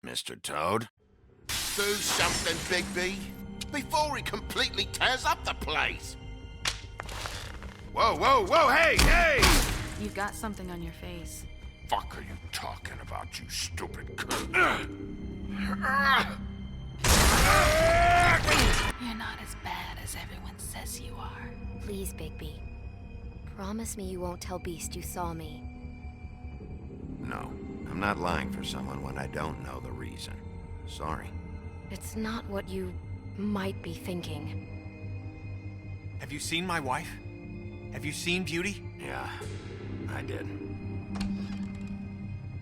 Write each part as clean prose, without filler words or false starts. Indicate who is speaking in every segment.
Speaker 1: Mr. Toad.
Speaker 2: Do something, Bigby, before he completely tears up the place.
Speaker 1: Whoa, whoa, whoa, hey, hey!
Speaker 3: You've got something on your face.
Speaker 1: Fuck are you talking about, you stupid cunt?
Speaker 3: You're not as bad as everyone says you are.
Speaker 4: Please, Bigby. Promise me you won't tell Beast you saw me.
Speaker 1: No, I'm not lying for someone when I don't know the reason. Sorry.
Speaker 4: It's not what you might be thinking.
Speaker 5: Have you seen my wife? Have you seen Beauty?
Speaker 1: Yeah, I did.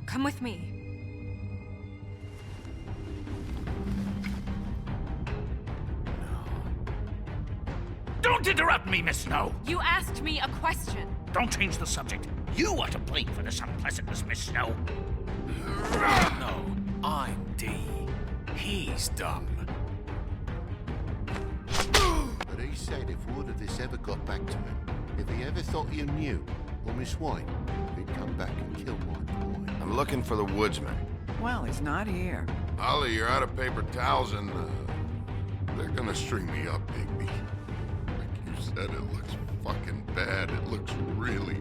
Speaker 6: Come with me.
Speaker 7: Don't interrupt me, Miss Snow!
Speaker 6: You asked me a question.
Speaker 7: Don't change the subject. You are to blame for this unpleasantness, Miss Snow.
Speaker 5: No, I'm D. He's dumb.
Speaker 2: But he said if word of this ever got back to him, if he ever thought you knew, or Miss White, he'd come back and kill my boy.
Speaker 1: I'm looking for the woodsman.
Speaker 8: Well, he's not here.
Speaker 9: Ollie, you're out of paper towels and, they're gonna string me up, Bigby. Like you said, it looks fucking bad. It looks really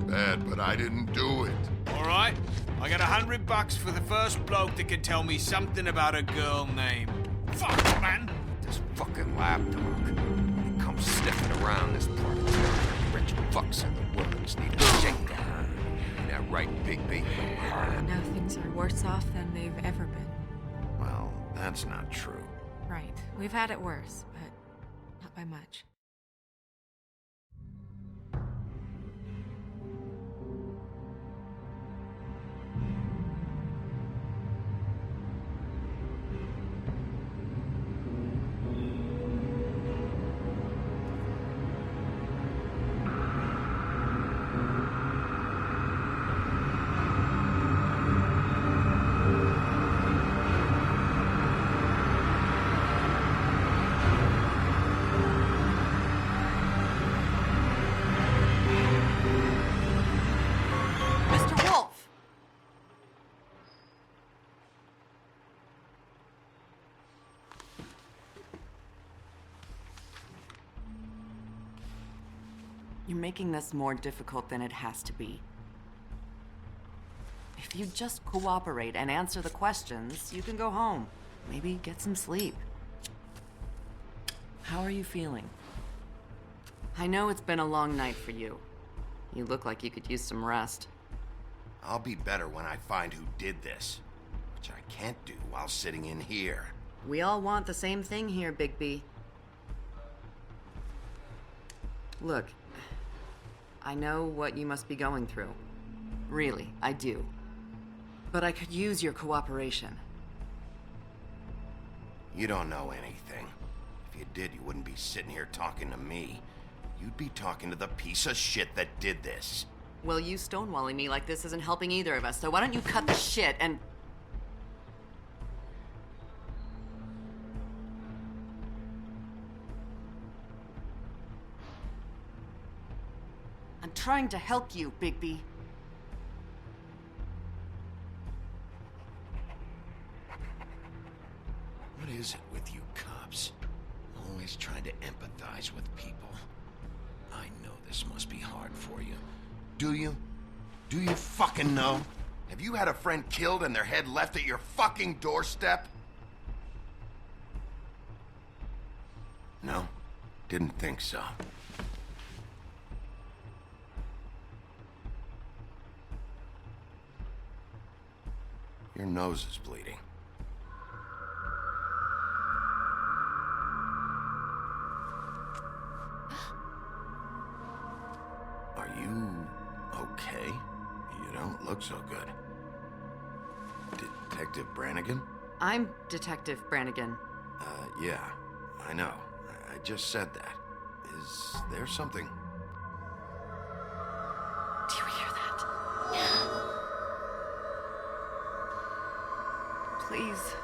Speaker 9: bad, but I didn't do it.
Speaker 5: All right, I got $100 for the first bloke that can tell me something about a girl name. Fuck, man!
Speaker 1: This fucking lapdog. He comes sniffing around this part of town. Rich fucks in the woods need a shakedown. Ain't that right, Bigby?
Speaker 6: Now things are worse off than they've ever been.
Speaker 1: Well, that's not true.
Speaker 6: Right. We've had it worse, but not by much.
Speaker 8: You're making this more difficult than it has to be. If you just cooperate and answer the questions, you can go home. Maybe get some sleep. How are you feeling? I know it's been a long night for you. You look like you could use some rest.
Speaker 1: I'll be better when I find who did this, which I can't do while sitting in here.
Speaker 8: We all want the same thing here, Bigby. Look, I know what you must be going through. Really, I do. But I could use your cooperation.
Speaker 1: You don't know anything. If you did, you wouldn't be sitting here talking to me. You'd be talking to the piece of shit that did this.
Speaker 8: Well, you stonewalling me like this isn't helping either of us, so why don't you cut the shit and... I'm trying to help you, Bigby.
Speaker 1: What is it with you cops? Always trying to empathize with people. I know this must be hard for you. Do you? Do you fucking know? Have you had a friend killed and their head left at your fucking doorstep? No? Didn't think so. Your nose is bleeding. Are you okay? You don't look so good. Detective Brannigan?
Speaker 8: I'm Detective Brannigan.
Speaker 1: Yeah, I know. I just said that. Is there something?
Speaker 8: Do you hear that? Please.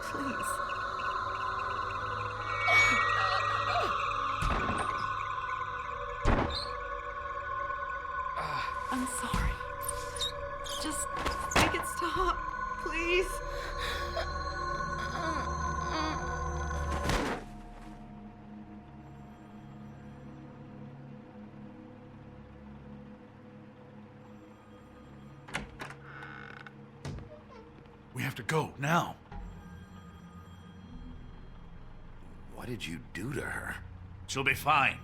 Speaker 8: Please. I'm sorry. Just make it stop, please.
Speaker 10: We have to go, now.
Speaker 1: What did you do to her?
Speaker 10: She'll be fine.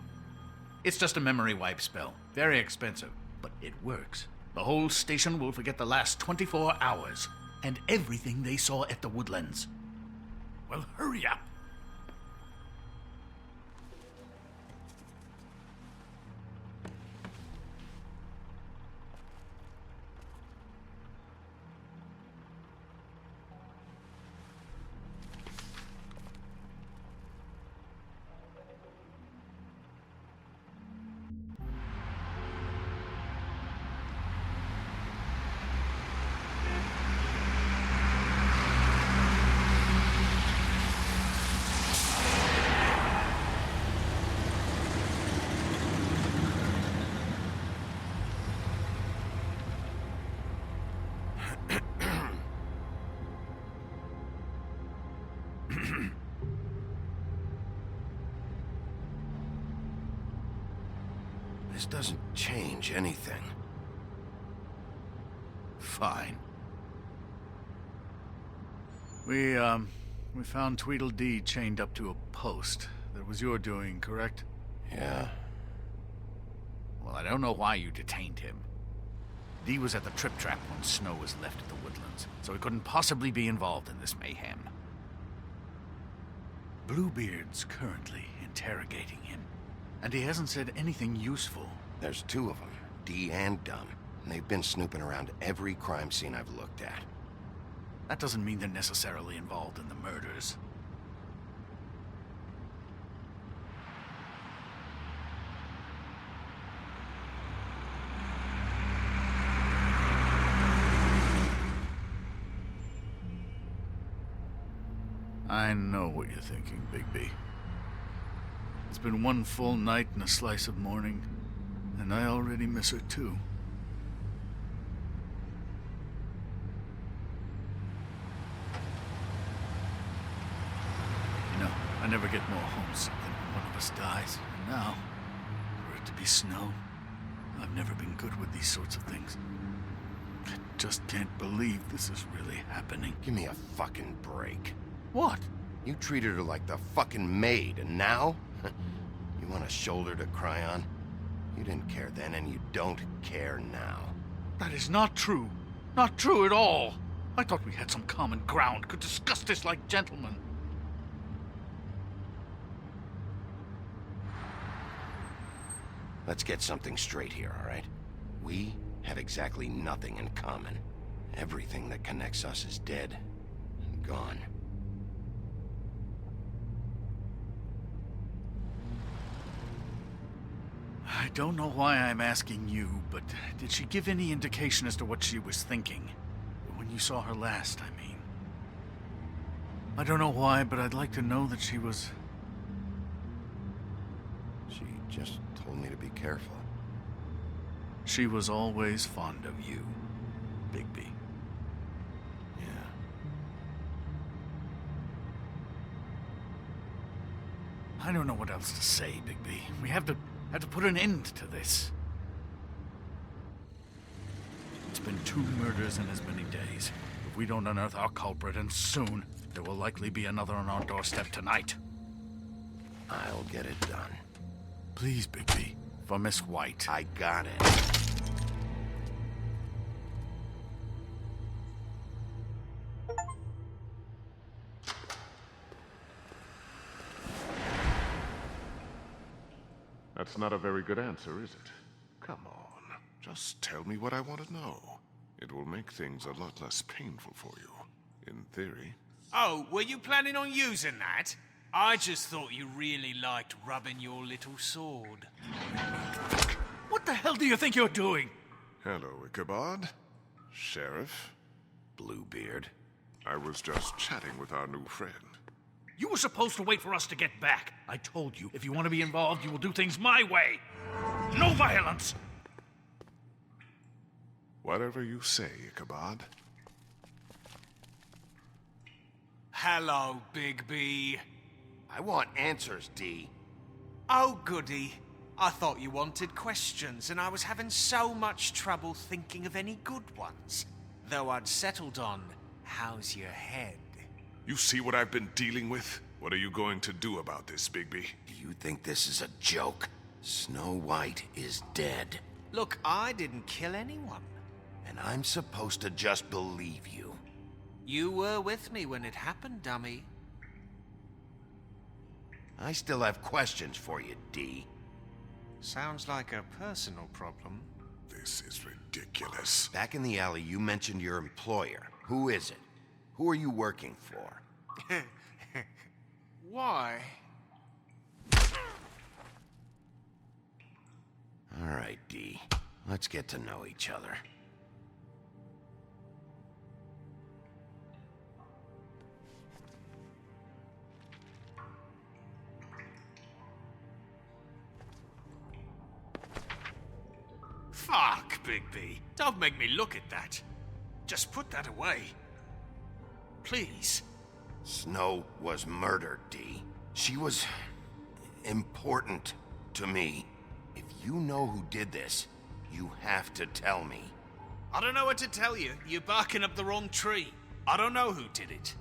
Speaker 10: It's just a memory wipe spell. Very expensive, but it works. The whole station will forget the last 24 hours, and everything they saw at the Woodlands. Well, hurry up.
Speaker 1: This doesn't change anything.
Speaker 10: Fine. We found Tweedledee chained up to a post. That was your doing, correct?
Speaker 1: Yeah.
Speaker 10: Well, I don't know why you detained him. Dee was at the Trip Trap when Snow was left at the Woodlands, so he couldn't possibly be involved in this mayhem. Bluebeard's currently interrogating him, and he hasn't said anything useful.
Speaker 1: There's two of them, Dee and Dunn, and they've been snooping around every crime scene I've looked at.
Speaker 10: That doesn't mean they're necessarily involved in the murders. I know what you're thinking, Bigby. It's been one full night and a slice of morning, and I already miss her too. You know, I never get more homesick than when one of us dies. And now, for it to be Snow, I've never been good with these sorts of things. I just can't believe this is really happening.
Speaker 1: Give me a fucking break.
Speaker 10: What?
Speaker 1: You treated her like the fucking maid, and now? You want a shoulder to cry on? You didn't care then, and you don't care now.
Speaker 10: That is not true. Not true at all. I thought we had some common ground, could discuss this like gentlemen.
Speaker 1: Let's get something straight here, all right? We have exactly nothing in common. Everything that connects us is dead and gone.
Speaker 10: I don't know why I'm asking you, but did she give any indication as to what she was thinking? When you saw her last, I mean. I don't know why, but I'd like to know that she was...
Speaker 1: She just told me to be careful.
Speaker 10: She was always fond of you, Bigby.
Speaker 1: Yeah.
Speaker 10: I don't know what else to say, Bigby. We have to put an end to this. It's been 2 murders in as many days. If we don't unearth our culprit, and soon, there will likely be another on our doorstep tonight.
Speaker 1: I'll get it done.
Speaker 10: Please, Bigby. For Miss White.
Speaker 1: I got it.
Speaker 9: That's not a very good answer, is it? Come on, just tell me what I want to know. It will make things a lot less painful for you, in theory.
Speaker 5: Oh, were you planning on using that? I just thought you really liked rubbing your little sword.
Speaker 10: What the hell do you think you're doing?
Speaker 9: Hello, Ichabod. Sheriff.
Speaker 1: Bluebeard.
Speaker 9: I was just chatting with our new friend.
Speaker 10: You were supposed to wait for us to get back. I told you, if you want to be involved, you will do things my way. No violence!
Speaker 9: Whatever you say, Ichabod.
Speaker 5: Hello, Bigby.
Speaker 1: I want answers, Dee.
Speaker 5: Oh, goody. I thought you wanted questions, and I was having so much trouble thinking of any good ones. Though I'd settled on, How's your head?
Speaker 11: You see what I've been dealing with? What are you going to do about this, Bigby?
Speaker 1: Do you think this is a joke? Snow White is dead.
Speaker 5: Look, I didn't kill anyone.
Speaker 1: And I'm supposed to just believe you.
Speaker 5: You were with me when it happened, dummy.
Speaker 1: I still have questions for you, D.
Speaker 5: Sounds like a personal problem.
Speaker 11: This is ridiculous.
Speaker 1: Back in the alley, you mentioned your employer. Who is it? Who are you working for?
Speaker 5: Why?
Speaker 1: All right, D. Let's get to know each other.
Speaker 5: Fuck, Bigby. Don't make me look at that. Just put that away. Please.
Speaker 1: Snow was murdered, D. She was important to me. If you know who did this, you have to tell me.
Speaker 5: I don't know what to tell you. You're barking up the wrong tree. I don't know who did it.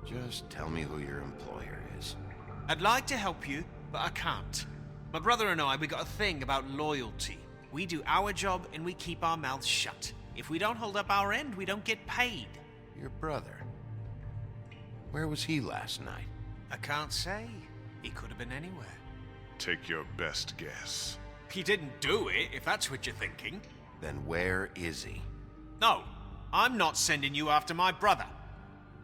Speaker 1: Just tell me who your employer is.
Speaker 5: I'd like to help you, but I can't. My brother and I, we got a thing about loyalty. We do our job and we keep our mouths shut. If we don't hold up our end, we don't get paid.
Speaker 1: Your brother? Where was he last night?
Speaker 5: I can't say. He could have been anywhere.
Speaker 11: Take your best guess.
Speaker 5: He didn't do it, if that's what you're thinking.
Speaker 1: Then where is he?
Speaker 5: No, I'm not sending you after my brother.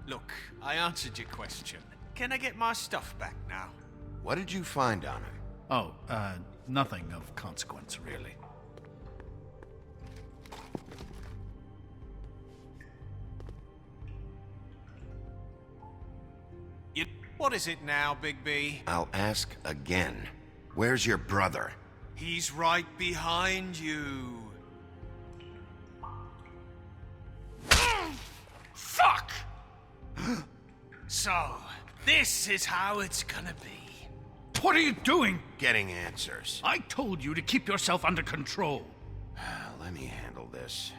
Speaker 5: Look, I answered your question. Can I get my stuff back now?
Speaker 1: What did you find on him?
Speaker 10: Oh, nothing of consequence, really.
Speaker 5: What is it now, Bigby?
Speaker 1: I'll ask again. Where's your brother?
Speaker 5: He's right behind you. Fuck! So, this is how it's gonna be.
Speaker 10: What are you doing?
Speaker 1: Getting answers.
Speaker 10: I told you to keep yourself under control.
Speaker 1: Let me handle this.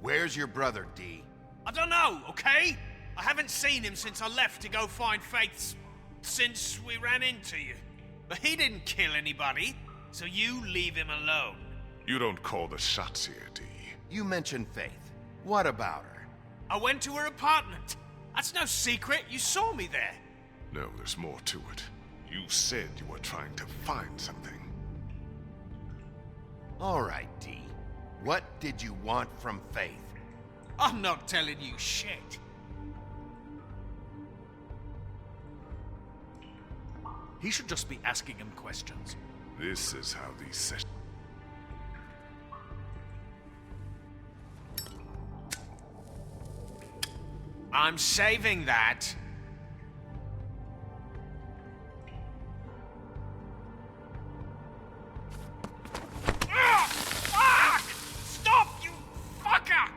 Speaker 1: Where's your brother, D?
Speaker 5: I don't know, okay? I haven't seen him since I left to go find Faith's... since we ran into you. But he didn't kill anybody, so you leave him alone.
Speaker 11: You don't call the shots here, D.
Speaker 1: You mentioned Faith. What about her?
Speaker 5: I went to her apartment. That's no secret. You saw me there.
Speaker 11: No, there's more to it. You said you were trying to find something.
Speaker 1: All right, D. What did you want from Faith?
Speaker 5: I'm not telling you shit.
Speaker 10: He should just be asking him questions.
Speaker 11: This is how these sessions...
Speaker 5: I'm saving that. Fuck! Stop, you fucker!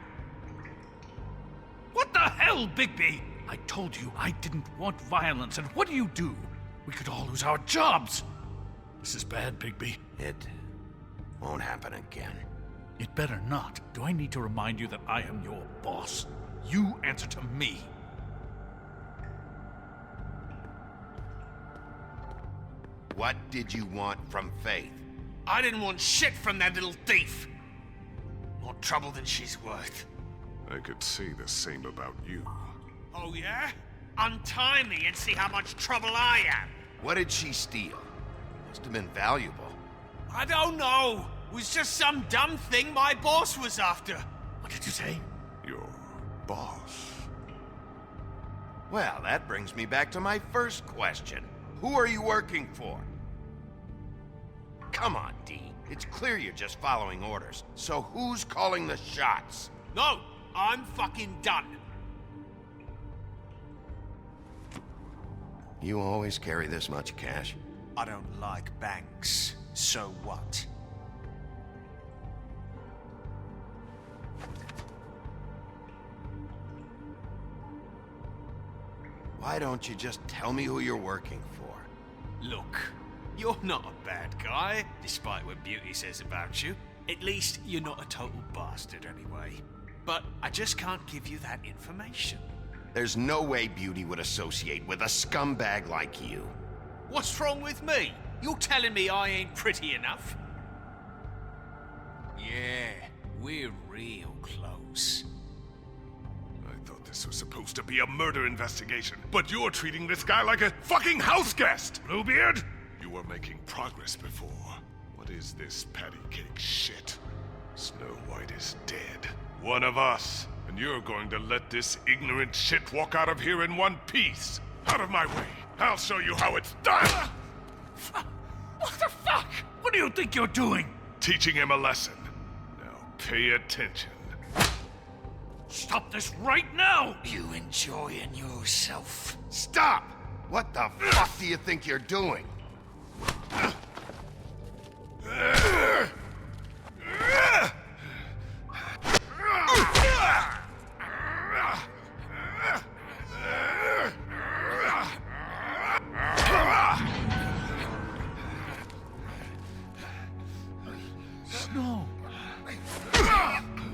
Speaker 10: What the hell, Bigby? I told you I didn't want violence, and what do? We could all lose our jobs. This is bad, Bigby.
Speaker 1: It won't happen again.
Speaker 10: It better not. Do I need to remind you that I am your boss? You answer to me.
Speaker 1: What did you want from Faith?
Speaker 5: I didn't want shit from that little thief. More trouble than she's worth.
Speaker 11: I could say the same about you.
Speaker 5: Oh, yeah? Untie me and see how much trouble I am.
Speaker 1: What did she steal? Must have been valuable.
Speaker 5: I don't know. It was just some dumb thing my boss was after.
Speaker 10: What did you say?
Speaker 11: Your boss.
Speaker 1: Well, that brings me back to my first question. Who are you working for? Come on, D. It's clear you're just following orders. So who's calling the shots?
Speaker 5: No, I'm fucking done.
Speaker 1: You always carry this much cash?
Speaker 5: I don't like banks. So what?
Speaker 1: Why don't you just tell me who you're working for?
Speaker 5: Look, You're not a bad guy, despite what Beauty says about you. At least, you're not a total bastard anyway. But I just can't give you that information.
Speaker 1: There's no way Beauty would associate with a scumbag like you.
Speaker 5: What's wrong with me? You're telling me I ain't pretty enough? Yeah, we're real close.
Speaker 11: I thought this was supposed to be a murder investigation, but you're treating this guy like a fucking house guest, Bluebeard! You were making progress before. What is this patty cake shit? Snow White is dead. One of us. And you're going to let this ignorant shit walk out of here in one piece. Out of my way. I'll show you how it's done!
Speaker 10: What the fuck? What do you think you're doing?
Speaker 11: Teaching him a lesson. Now pay attention.
Speaker 10: Stop this right now!
Speaker 5: You enjoying yourself?
Speaker 1: Stop! What the fuck do you think you're doing?
Speaker 10: Snow.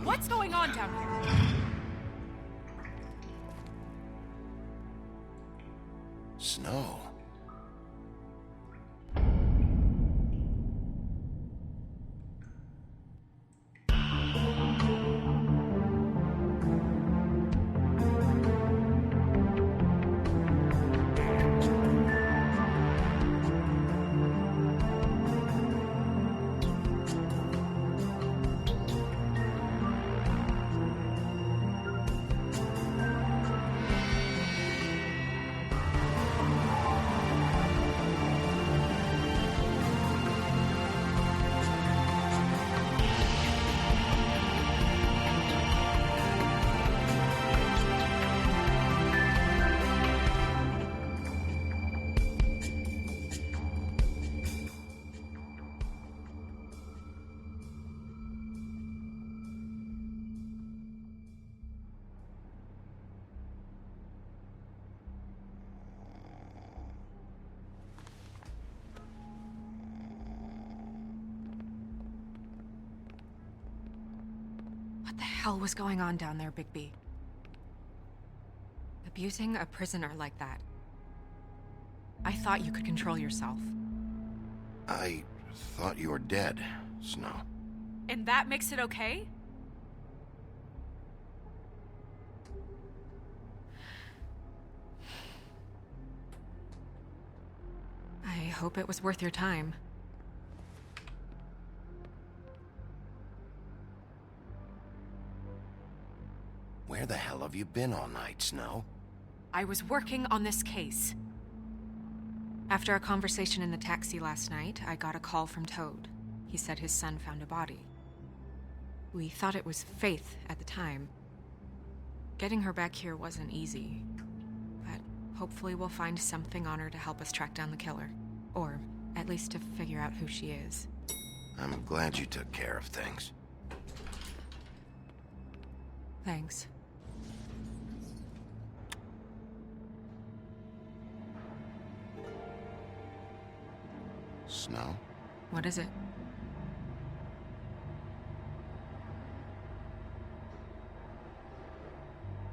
Speaker 6: What's going on down here?
Speaker 1: Snow.
Speaker 6: What the hell was going on down there, Bigby? Abusing a prisoner like that. I thought you could control yourself.
Speaker 1: I thought you were dead, Snow.
Speaker 6: And that makes it okay? I hope it was worth your time.
Speaker 1: Where the hell have you been all night, Snow?
Speaker 6: I was working on this case. After a conversation in the taxi last night, I got a call from Toad. He said his son found a body. We thought it was Faith at the time. Getting her back here wasn't easy, but hopefully we'll find something on her to help us track down the killer. Or at least to figure out who she is.
Speaker 1: I'm glad you took care of things.
Speaker 6: Thanks.
Speaker 1: Snow?
Speaker 6: What is it?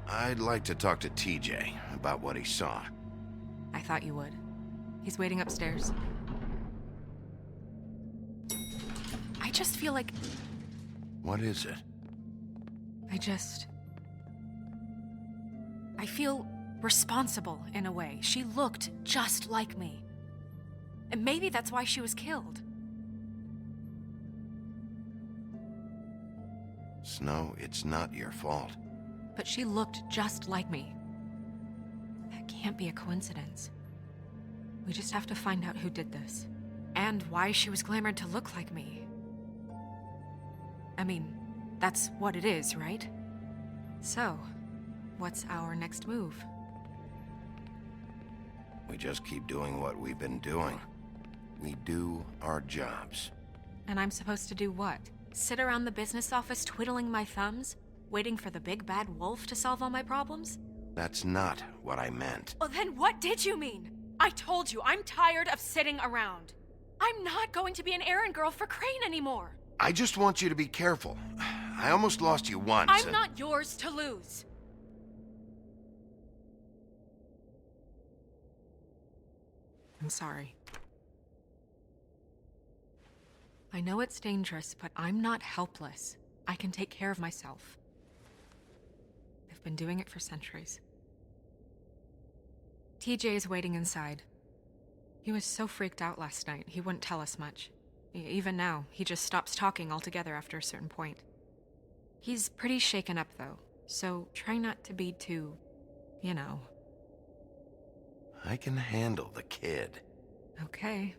Speaker 1: I'd like to talk to TJ about what he saw.
Speaker 6: I thought you would. He's waiting upstairs. I just feel like...
Speaker 1: What is it?
Speaker 6: I feel responsible in a way. She looked just like me. And maybe that's why she was killed.
Speaker 1: Snow, it's not your fault.
Speaker 6: But she looked just like me. That can't be a coincidence. We just have to find out who did this. And why she was glamored to look like me. I mean, that's what it is, right? So, what's our next move?
Speaker 1: We just keep doing what we've been doing. We do our jobs.
Speaker 6: And I'm supposed to do what? Sit around the business office twiddling my thumbs? Waiting for the big bad wolf to solve all my problems?
Speaker 1: That's not what I meant.
Speaker 6: Well, then what did you mean? I told you, I'm tired of sitting around. I'm not going to be an errand girl for Crane anymore.
Speaker 1: I just want you to be careful. I almost lost you once.
Speaker 6: I'm not yours to lose. I'm sorry. I know it's dangerous, but I'm not helpless. I can take care of myself. I've been doing it for centuries. TJ is waiting inside. He was so freaked out last night, he wouldn't tell us much. Even now, he just stops talking altogether after a certain point. He's pretty shaken up, though, so try not to be too, you know.
Speaker 1: I can handle the kid.
Speaker 6: Okay.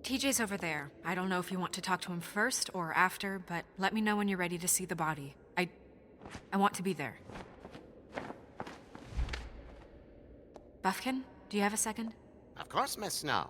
Speaker 6: TJ's over there. I don't know if you want to talk to him first or after, but let me know when you're ready to see the body. I want to be there.
Speaker 12: Buffkin, do you have a second?
Speaker 13: Of course, Miss Snow.